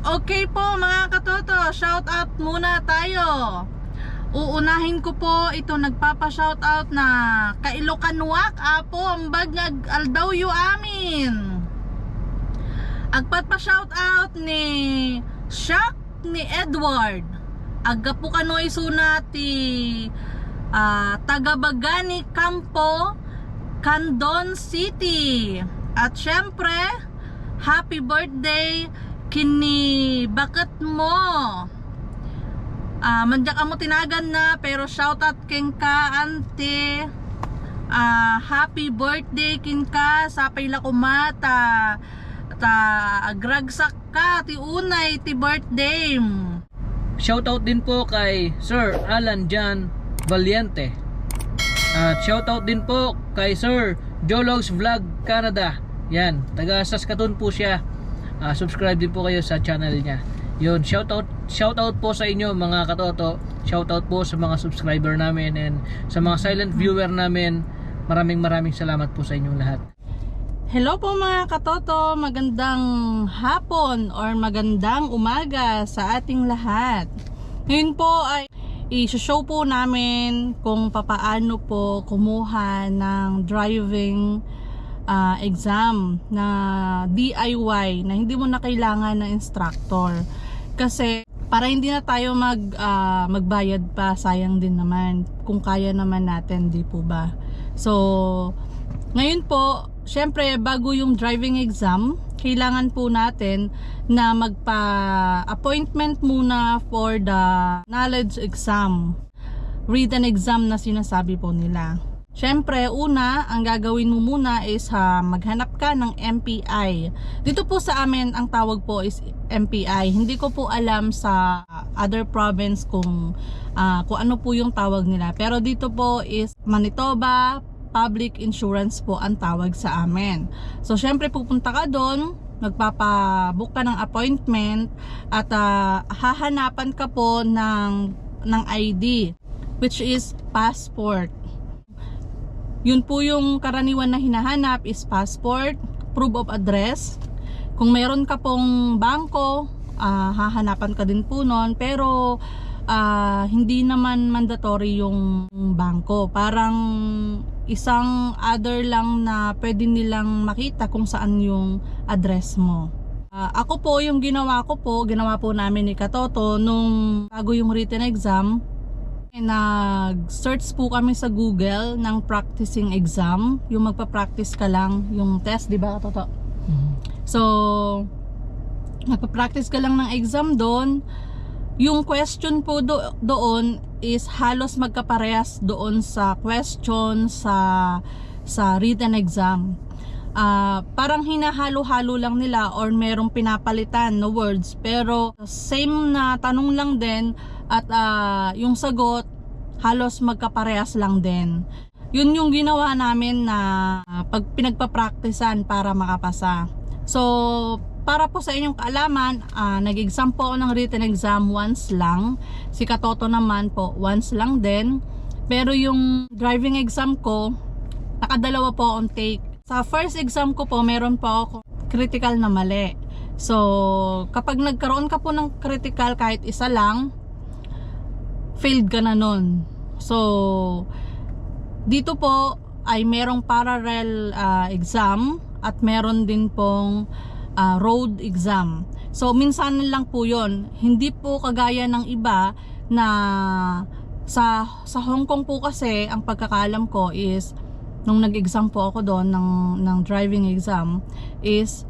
Okay po mga katoto, shout out muna tayo. Uunahin ko po ito nagpapa-shout out na kailokanuak apo ang bagag aldaw yu amin. Agpat pa shout out ni Shock ni Edward. Agga po kano isunati Tagabagani Campo, Candon City. At syempre, happy birthday kini bakit mo mandyak amo tinagan na pero shout out king ka ante. Happy birthday kin ka sa payla kumata ta agragsak ka ti unay ti birthday. Shout out din po kay Sir Alan Jan Valiente. At shout out din po kay Sir Jologs Vlog Canada. Yan, taga Saskatoon po siya. Subscribe din po kayo sa channel niya. Yun, shout out po sa inyo mga katoto. Shout out po sa mga subscriber namin and sa mga silent viewer namin. Maraming salamat po sa inyong lahat. Hello po mga katoto, magandang hapon or magandang umaga sa ating lahat. Ngayon po ay i-show po namin kung papaano po kumuha ng driving exam na DIY na hindi mo na kailangan ng instructor. Kasi para hindi na tayo magbayad pa, sayang din naman kung kaya naman natin, di po ba? So ngayon po, syempre bago yung driving exam, kailangan po natin na magpa-appointment muna for the knowledge exam, written exam na sinasabi po nila. Syempre, una, ang gagawin mo muna is maghanap ka ng MPI. Dito po sa amin, ang tawag po is MPI. Hindi ko po alam sa other province kung ano po yung tawag nila. Pero dito po is Manitoba Public Insurance po ang tawag sa amin. So, syempre, pupunta ka doon, magpapabook ka ng appointment at hahanapan ka po ng ID, which is passport. Yun po yung karaniwan na hinahanap is passport, proof of address. Kung meron ka pong bangko, hahanapan ka din po nun. Pero hindi naman mandatory yung bangko. Parang isang other lang na pwede nilang makita kung saan yung address mo. Ako po, yung ginawa po namin ni Katoto nung bago yung written exam. Nag-search po kami sa Google ng practicing exam, yung magpa-practice ka lang, yung test, di ba Toto? So, magpa-practice ka lang ng exam doon. Yung question po doon is halos magkaparehas doon sa question sa written exam. Parang hinahalo-halo lang nila or merong pinapalitan na words, pero same na tanong lang din at yung sagot halos magkaparehas lang din. Yun yung ginawa namin na pag pinagpa-practicean para makapasa. So para po sa inyong kaalaman, nag-exam po ako ng written exam once lang. Si Katoto naman po once lang din. Pero yung driving exam ko, nakadalawa po akong take. Sa first exam ko po, meron po ako critical na mali. So, kapag nagkaroon ka po ng critical kahit isa lang, failed ka na nun. So, dito po ay merong parallel exam at meron din pong road exam. So, minsan lang po yun. Hindi po kagaya ng iba na sa Hong Kong po kasi, ang pagkakalam ko is nung nag-exam po ako doon ng driving exam is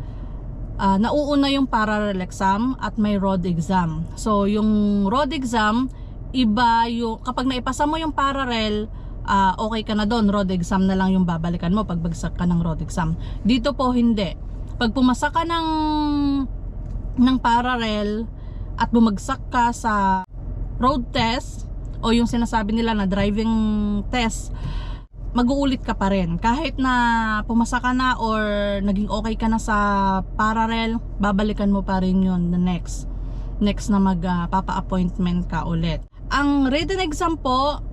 nauuna yung parallel exam at may road exam. So yung road exam, iba yung kapag naipasa mo yung parallel, okay ka na doon, road exam na lang yung babalikan mo pag bagsak ka ng road exam. Dito po hindi. Pag pumasa ka ng parallel at bumagsak ka sa road test o yung sinasabi nila na driving test, mag-uulit ka pa rin. Kahit na pumasa ka na or naging okay ka na sa parallel, babalikan mo pa rin yun the next na magpapa-appointment ka ulit. Ang written exam po,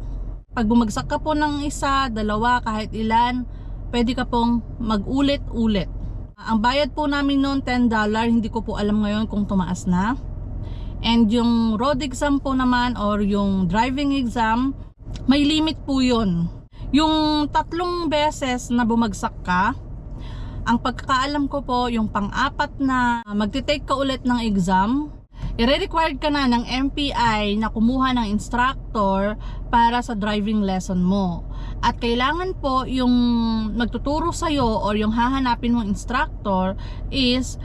pag bumagsak ka po ng isa, dalawa, kahit ilan, pwede ka pong mag-ulit-ulit. Ang bayad po namin noon $10, hindi ko po alam ngayon kung tumaas na. And yung road exam po naman or yung driving exam, may limit po yun. Yung 3 beses na bumagsak ka, ang pagkakaalam ko po, yung pang-4 na magte-take ka ulit ng exam, i-required ka na ng MPI na kumuha ng instructor para sa driving lesson mo. At kailangan po yung magtuturo sa'yo or yung hahanapin mong instructor is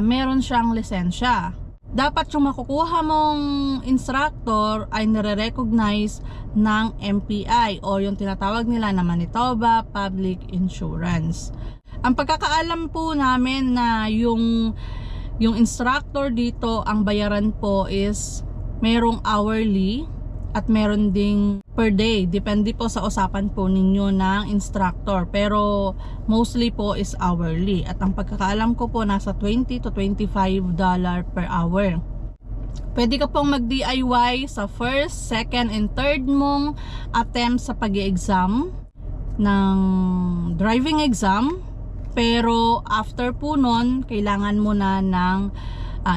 meron siyang lisensya. Dapat yung makukuha mong instructor ay nare-recognize ng MPI o yung tinatawag nila na Manitoba Public Insurance. Ang pagkakaalam po namin na yung instructor dito, ang bayaran po is merong hourly at meron ding per day. Depende po sa usapan po ninyo ng instructor. Pero mostly po is hourly. At ang pagkakaalam ko po nasa $20 to $25 per hour. Pwede ka pong mag-DIY sa first, second, and third mong attempt sa pag-exam ng driving exam. Pero after po nun, kailangan mo na ng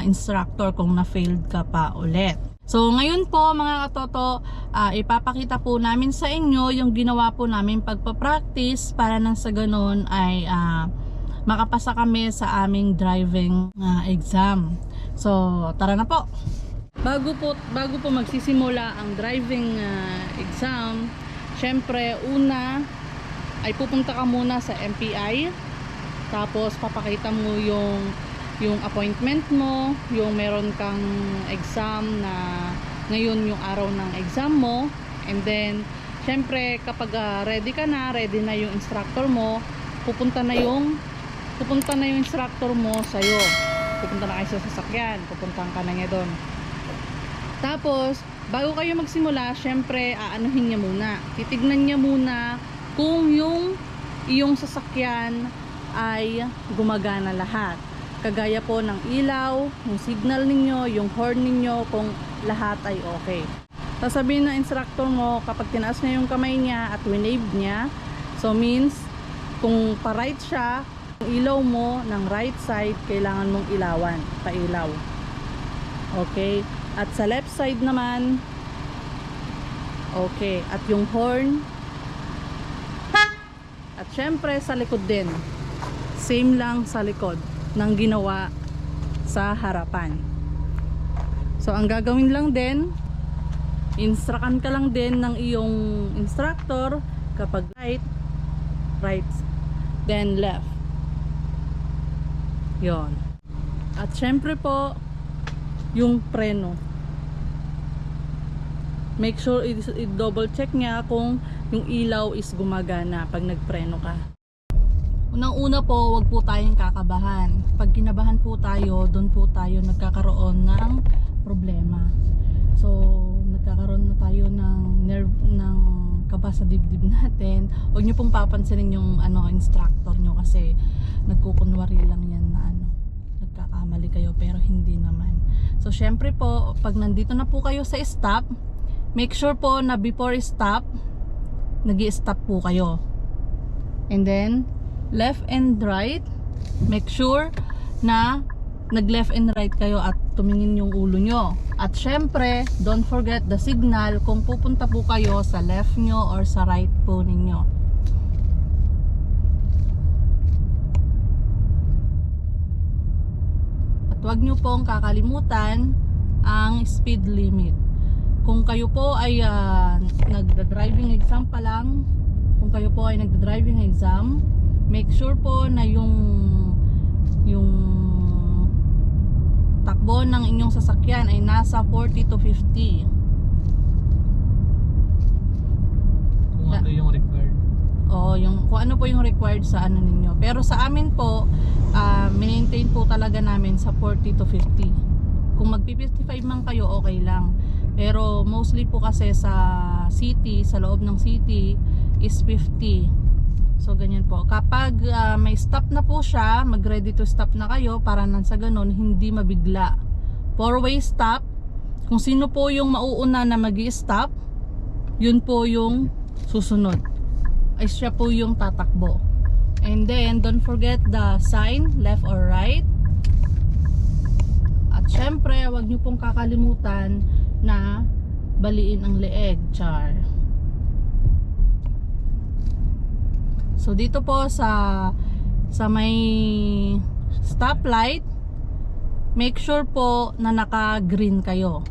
instructor kung na-failed ka pa ulit. So ngayon po mga katoto, ipapakita po namin sa inyo yung ginawa po namin pagpa-practice para nang sa ganun ay makapasa kami sa aming driving exam. So tara na po. Bago po magsisimula ang driving exam, syempre una ay pupunta ka muna sa MPI. Tapos papakita mo yung appointment mo, yung meron kang exam na ngayon yung araw ng exam mo. And then syempre kapag ready na yung instructor mo, pupunta na yung instructor mo sa'yo. Pupunta na kayo sa sasakyan, pupuntahan ka na niya doon. Tapos bago kayo magsimula, syempre aanuhin niya muna, titignan niya muna kung yung iyong sasakyan ay gumagana lahat. Kagaya po ng ilaw, yung signal ninyo, yung horn ninyo, kung lahat ay okay. Sasabihin ng instructor mo kapag tinaas niya yung kamay niya at winave niya, so means kung pa-right siya, yung ilaw mo ng right side, kailangan mong ilawan, pailaw. Okay? At sa left side naman, okay. At yung horn, at syempre sa likod din. Same lang sa likod ng ginawa sa harapan. So ang gagawin lang din, instructan ka lang din ng iyong instructor kapag right, then left. Yon. At syempre po yung preno, make sure i-double check niya kung yung ilaw is gumagana pag nagpreno ka. Unang-una po, wag po tayong kakabahan. Pag kinabahan po tayo, doon po tayo nagkakaroon ng problema. So, nagkakaroon na tayo ng kaba sa dibdib natin. Huwag niyo pong papansinin yung instructor niyo kasi nagkukunwari lang yan na nagkakamali kayo pero hindi naman. So, syempre po, pag nandito na po kayo sa stop, make sure po na before stop, nag-i-stop po kayo. And then left and right, make sure na nag left and right kayo at tumingin yung ulo nyo. At syempre, don't forget the signal kung pupunta po kayo sa left nyo or sa right po ninyo. At huwag nyo pong kakalimutan ang speed limit. Kung kayo po ay nagda-driving exam pa lang, make sure po na yung takbo ng inyong sasakyan ay nasa 40 to 50. Kung ano yung required. Kung ano po yung required sa ninyo. Pero sa amin po, maintain po talaga namin sa 40 to 50. Kung magpi-55 man kayo, okay lang. Pero mostly po kasi sa city, sa loob ng city is 50. So ganyan po. Kapag may stop na po siya, mag-ready to stop na kayo para nang sa ganun hindi mabigla. 4-way stop. Kung sino po yung mauuna na magi-stop, yun po yung susunod. Ay siya po yung tatakbo. And then, don't forget the sign, left or right. At syempre, huwag nyo pong kakalimutan na baliin ang leeg, char. So, dito po sa may stoplight, make sure po na naka-green kayo.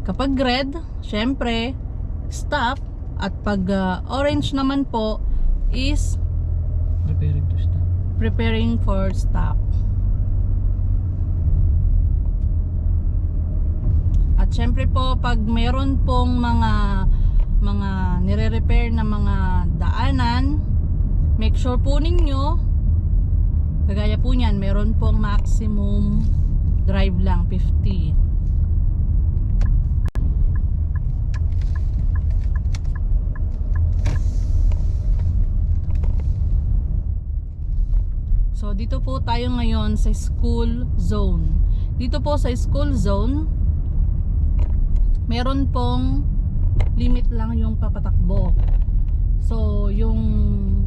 Kapag red, syempre, stop. At pag orange naman po, is Preparing to stop. preparing for stop. At syempre po, pag meron pong mga nire-repair na mga daanan, make sure po ninyo, kagaya po niyan, meron pong maximum drive lang 50. So dito po tayo ngayon sa school zone. Dito po sa school zone, meron pong limit lang yung papatakbo. So yung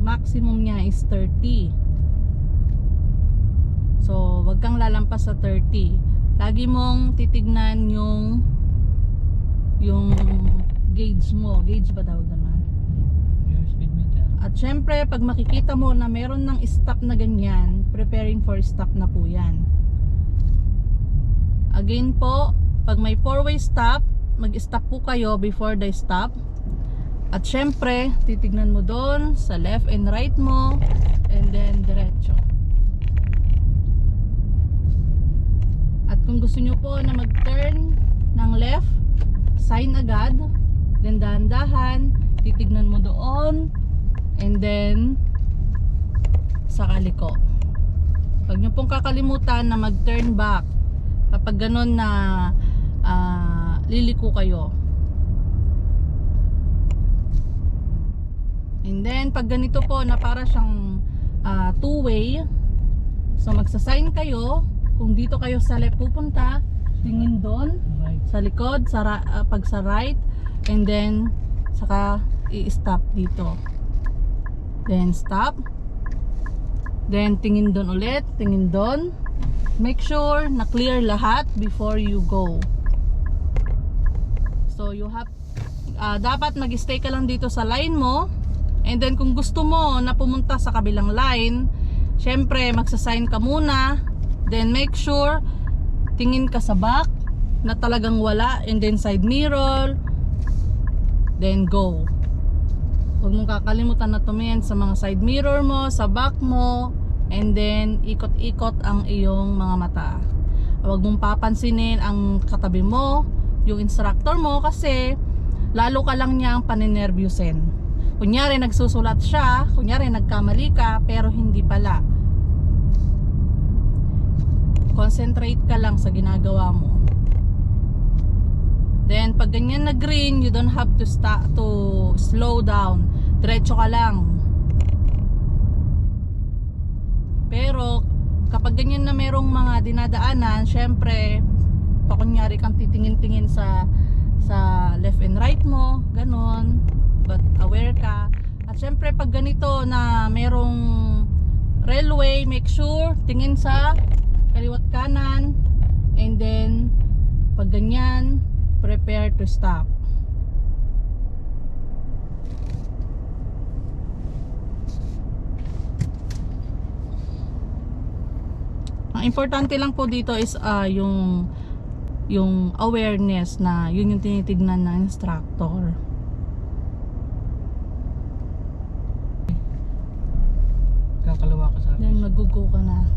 maximum niya is 30. So wag kang lalampas sa 30. Lagi mong titignan yung gauge mo. Gauge ba tawag naman? Yung speedometer. At syempre, pag makikita mo na meron ng stop na ganyan, preparing for stop na po yan. Again po, pag may 4-way stop, mag-stop po kayo before the stop. At syempre, titignan mo doon sa left and right mo, and then diretso. At kung gusto nyo po na mag-turn ng left, sign agad, then dahan-dahan, titignan mo doon, and then sa kaliko. Huwag nyo pong kakalimutan na mag-turn back kapag ganun na liliko kayo. And then pag ganito po na para siyang two-way, so magsasign kayo kung dito kayo sa left pupunta, tingin doon Right. sa likod, pag sa right, and then saka i-stop dito. Then stop. Then tingin doon ulit, tingin doon. Make sure na clear lahat before you go. So you have dapat mag-stay ka lang dito sa line mo. And then kung gusto mo na pumunta sa kabilang line, syempre magsasign ka muna. Then make sure tingin ka sa back na talagang wala, and then side mirror. Then go. Huwag mong kakalimutan na tumingin sa mga side mirror mo, sa back mo, and then ikot-ikot ang iyong mga mata. Huwag mong papansinin ang katabi mo, yung instructor mo, kasi lalo ka lang niyang paninervyusin. Kunyari nagsusulat siya, kunyari nagkamali ka, pero hindi pala. Concentrate ka lang sa ginagawa mo. Then pag ganyan na green, you don't have to slow down. Diretso ka lang. Pero kapag ganyan na merong mga dinadaanan, syempre pakunyari kang titingin-tingin sa left and right mo, ganon, but aware ka. At syempre pag ganito na merong railway, make sure tingin sa kaliwat kanan, and then pag ganyan, prepare to stop. Ang importante lang po dito is yung awareness na yun yung tinitignan ng instructor. Kakalawa ka sa akin. Then mag-go ka na.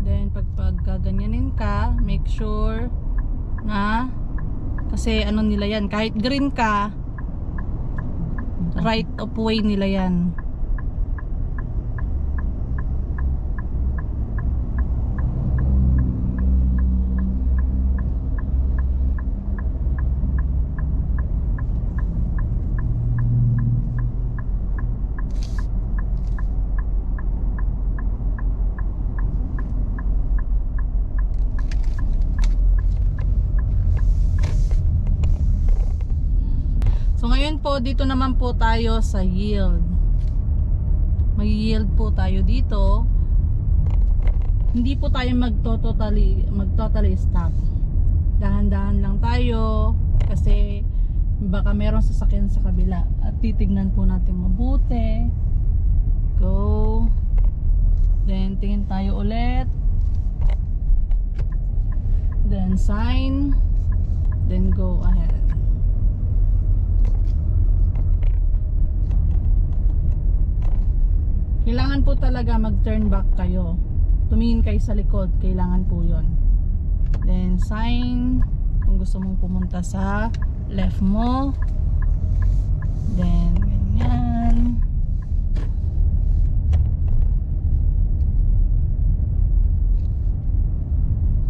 Then pag gaganyanin ka, make sure na, kasi ano nila yan, kahit green ka, right of way nila yan. Ngayon po, dito naman po tayo sa yield. May yield po tayo dito. Hindi po tayo mag-totally stop. Dahan-dahan lang tayo kasi baka merong sasakyan sa kabila. At titignan po natin mabuti. Go. Then tingin tayo ulit. Then sign. Then go ahead. Kailangan po talaga mag-turn back kayo. Tumingin kayo sa likod. Kailangan po yun. Then sign. Kung gusto mong pumunta sa left mo. Then ganyan.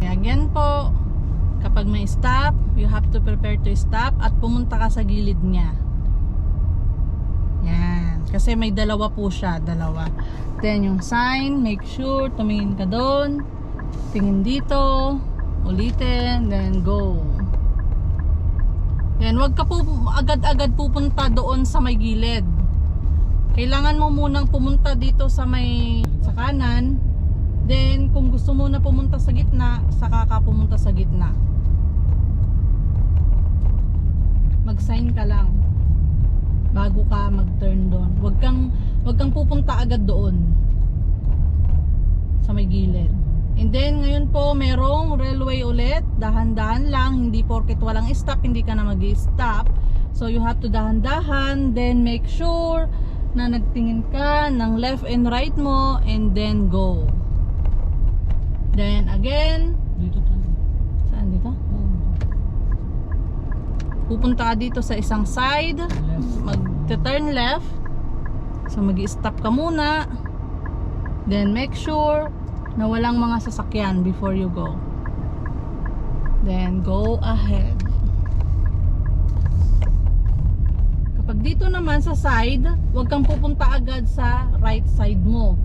Again po, kapag may stop, you have to prepare to stop at pumunta ka sa gilid niya. Yan. Kasi may dalawa po siya. Dalawa. Then yung sign, make sure tumingin ka doon. Tingin dito. Ulitin. Then go. Then wag ka po agad-agad pupunta doon sa may gilid. Kailangan mo munang pumunta dito sa kanan. Then kung gusto mo na pumunta sa gitna, saka ka pumunta sa gitna. Mag-sign ka lang bago ka mag-turn doon. Wag kang pupunta agad doon sa may gilid. And then ngayon po merong railway ulit. Dahan-dahan lang, hindi porket walang stop hindi ka na mag-stop. So you have to dahan-dahan, then make sure na nagtingin ka ng left and right mo, and then go. Then again, dito tayo. Saan dito? Pupunta ka dito sa isang side, mag-turn left. So mag-i-stop ka muna. Then make sure na walang mga sasakyan before you go. Then go ahead. Kapag dito naman sa side, huwag kang pupunta agad sa right side mo.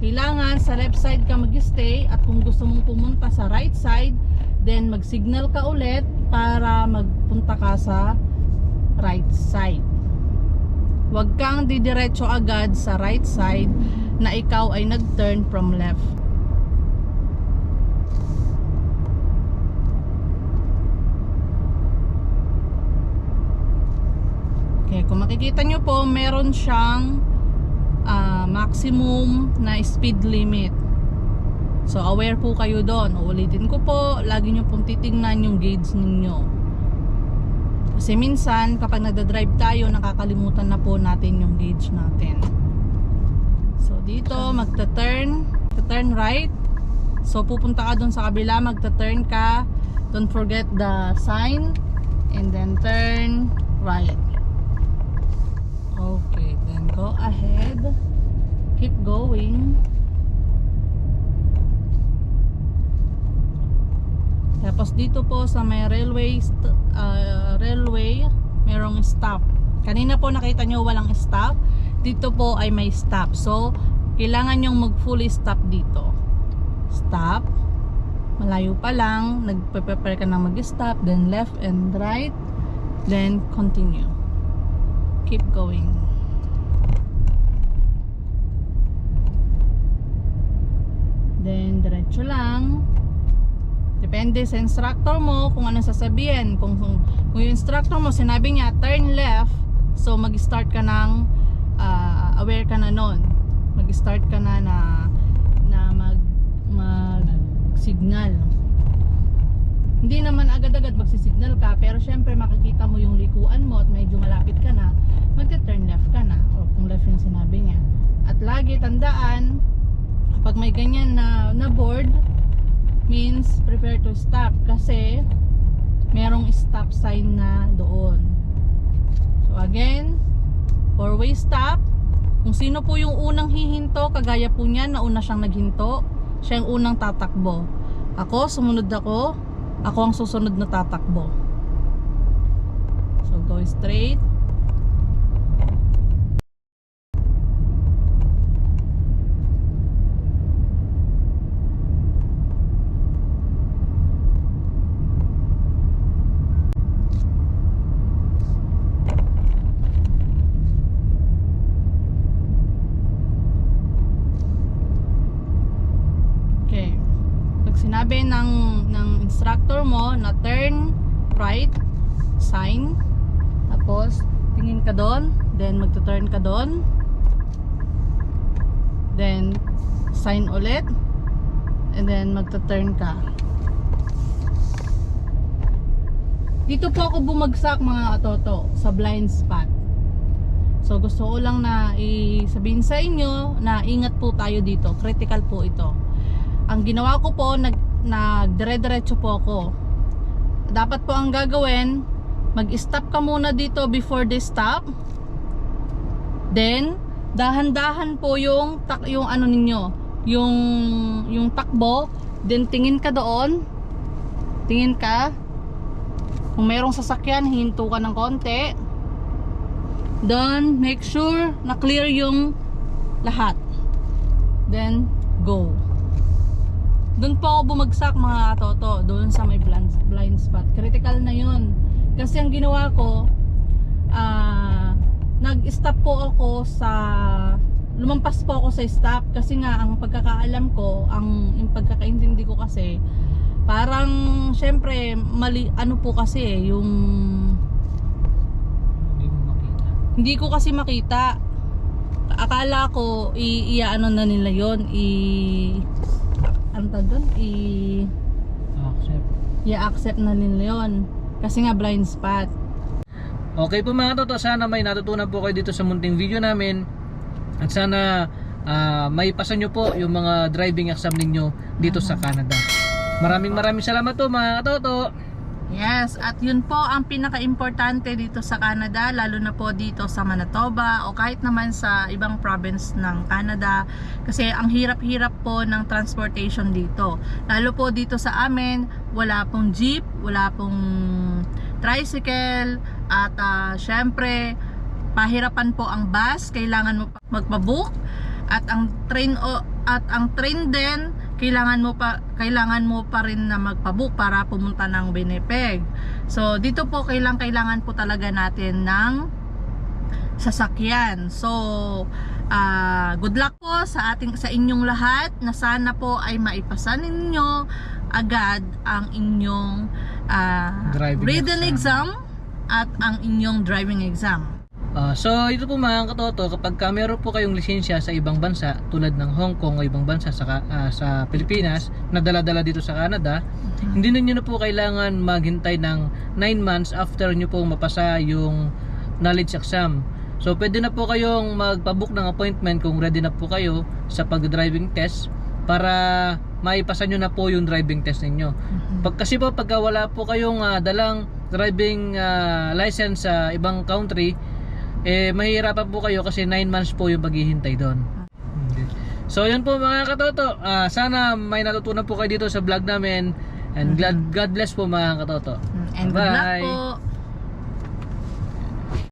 Kailangan sa left side ka mag-stay, at kung gusto mong pumunta sa right side, then mag-signal ka ulit para magpunta ka sa right side. Huwag kang didiretso agad sa right side na ikaw ay nag-turn from left. Okay, kung makikita nyo po, meron siyang maximum na speed limit. So aware po kayo doon. Uulitin ko po, lagi nyo pong titignan yung gauge ninyo. Kasi minsan kapag nagda-drive tayo, nakakalimutan na po natin yung gauge natin. So dito magta-turn right. So pupunta ka doon sa kabila, magta-turn ka. Don't forget the sign, and then turn right. Okay, then go ahead. Keep going. Tapos dito po sa may railway merong stop. Kanina po nakita nyo walang stop. Dito po ay may stop. So kailangan nyong mag fully stop dito. Stop. Malayo pa lang, nagpe-prepare ka na mag-stop, then left and right, then continue. Keep going. Then diretso lang. Depende sa instructor mo kung anong sasabihin. Kung yung instructor mo sinabi niya turn left, so mag-start ka ng aware ka na nun. Mag-start ka na mag-signal. Hindi naman agad-agad magsisignal ka, pero syempre makikita mo yung likuan mo at medyo malapit ka na, mag-turn left ka na, o kung left yung sinabi niya. At lagi tandaan, kapag may ganyan na board, means prepare to stop, kasi merong stop sign na doon. So again, four-way stop. Kung sino po yung unang hihinto, kagaya po niyan, nauna siyang naghinto, siya yung unang tatakbo. Ako, sumunod ako ang susunod na tatakbo. So go straight. instructor mo na turn right sign, tapos tingin ka doon, then magto-turn ka doon, then sign ulit, and then magto-turn ka. Dito po ako bumagsak mga katoto, sa blind spot. So gusto ko lang na isabihin sa inyo na ingat po tayo dito, critical po ito. Ang ginawa ko po, nagdire-diretso po ako. Dapat po ang gagawin, mag-stop ka muna dito before the stop. Then dahan-dahan po yung ano ninyo, yung takbo. Then tingin ka doon. Tingin ka. Kung mayroong sasakyan, hinto ka ng konti. Then make sure na clear yung lahat. Then go. Doon po ako bumagsak mga katoto, doon sa may blind spot. Critical na yun. Kasi ang ginawa ko, nag-stop po ako lumampas po ako sa stop. Kasi nga, ang pagkakaalam ko, yung pagkakaintindi ko kasi, parang, syempre, mali, ano po kasi, yung... Hindi ko kasi makita. Akala ko, ano na nila yun, i-accept na nila yun kasi nga blind spot. Okay po mga katoto, sana may natutunan po kayo dito sa munting video namin at sana may pasa nyo po yung mga driving exam ninyo dito sa Canada. Maraming salamat po mga katoto. Yes, at yun po ang pinaka-importante dito sa Canada, lalo na po dito sa Manitoba o kahit naman sa ibang province ng Canada, kasi ang hirap-hirap po ng transportation dito. Lalo po dito sa amin, wala pong jeep, wala pong tricycle, at syempre pahirapan po ang bus, kailangan mo magpa-book, at ang train din kailangan mo pa rin na magpa-book para pumunta ng Winnipeg. So dito po kailangan po talaga natin ng sasakyan. So good luck po sa inyong lahat, na sana po ay maipasa ninyo agad ang inyong written exam at ang inyong driving exam. So ito po mga katoto, kapag meron po kayong lisensya sa ibang bansa tulad ng Hong Kong o ibang bansa sa Pilipinas na dala-dala dito sa Canada, hindi ninyo na po kailangan maghintay ng 9 months after nyo po mapasa yung knowledge exam. So pwede na po kayong magpabook ng appointment kung ready na po kayo sa pag-driving test para maipasa nyo na po yung driving test ninyo. Kasi po pagka wala po kayong dalang driving license sa ibang country, mahihirapan po kayo kasi 9 months po yung paghihintay doon. So yun po mga katoto, sana may natutunan po kayo dito sa vlog namin, and God bless po mga katoto. And good luck po.